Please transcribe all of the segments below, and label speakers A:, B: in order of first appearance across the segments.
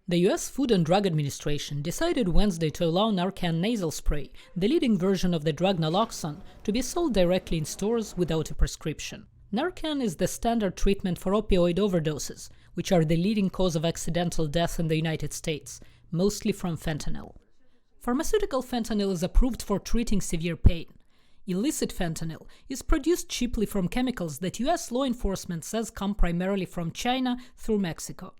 A: The U.S. Food and Drug Administration decided Wednesday to allow Narcan nasal spray, the leading version of the drug naloxone, to be sold directly in stores without a prescription. Narcan is the standard treatment for opioid overdoses, which are the leading cause of accidental death in the United States, mostly from fentanyl. Pharmaceutical fentanyl is approved for treating severe pain. Illicit fentanyl is produced cheaply from chemicals that U.S. law enforcement says come primarily from China through Mexico.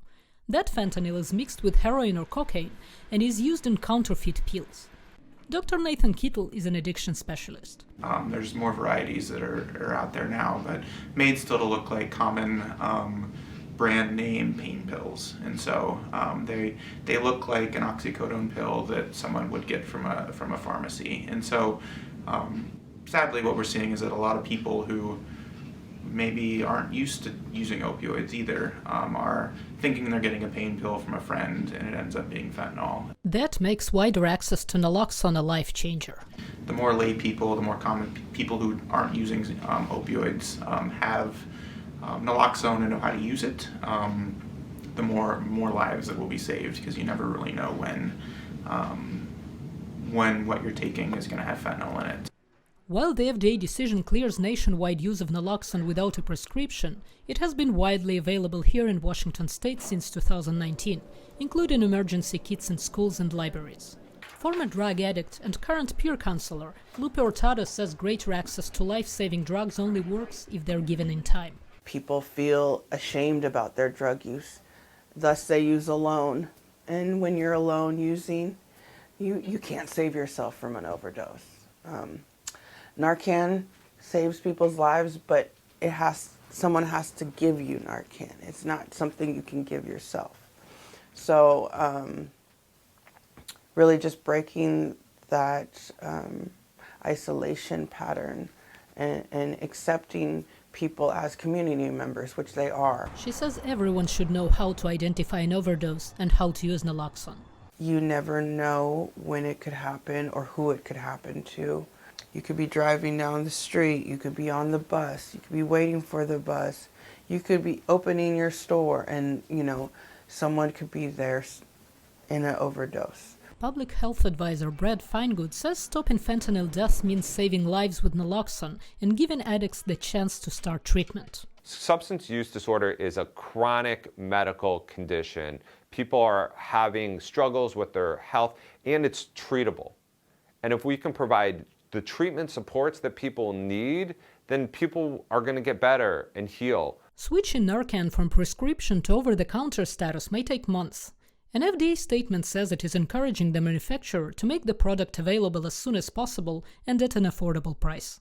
A: That fentanyl is mixed with heroin or cocaine and is used in counterfeit pills. Dr. Nathan Kittle is an addiction specialist.
B: There's more varieties that are out there now, but made still to look like common brand name pain pills. And so they look like an oxycodone pill that someone would get from a pharmacy. And so sadly what we're seeing is that a lot of people who maybe aren't used to using opioids either are thinking they're getting a pain pill from a friend, and it ends up being fentanyl.
A: That makes wider access to naloxone a life changer.
B: The more lay people, the more common people who aren't using opioids have naloxone and know how to use it, the more lives that will be saved, because you never really know when what you're taking is going to have fentanyl in it.
A: While the FDA decision clears nationwide use of naloxone without a prescription, it has been widely available here in Washington state since 2019, including emergency kits in schools and libraries. Former drug addict and current peer counselor Lupe Hurtado says greater access to life-saving drugs only works if they're given in time.
C: People feel ashamed about their drug use, thus they use alone. And when you're alone using, you can't save yourself from an overdose. Narcan saves people's lives, but someone has to give you Narcan. It's not something you can give yourself. So really just breaking that isolation pattern and accepting people as community members, which they are.
A: She says everyone should know how to identify an overdose and how to use naloxone.
C: You never know when it could happen or who it could happen to. You could be driving down the street, you could be on the bus, you could be waiting for the bus, you could be opening your store and, someone could be there in an overdose.
A: Public health advisor Brad Finegood says stopping fentanyl deaths means saving lives with naloxone and giving addicts the chance to start treatment.
D: Substance use disorder is a chronic medical condition. People are having struggles with their health, and it's treatable. And if we can provide the treatment supports that people need, then people are going to get better and heal.
A: Switching Narcan from prescription to over-the-counter status may take months. An FDA statement says it is encouraging the manufacturer to make the product available as soon as possible and at an affordable price.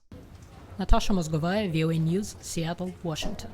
A: Natasha Mozgovaya, VOA News, Seattle, Washington.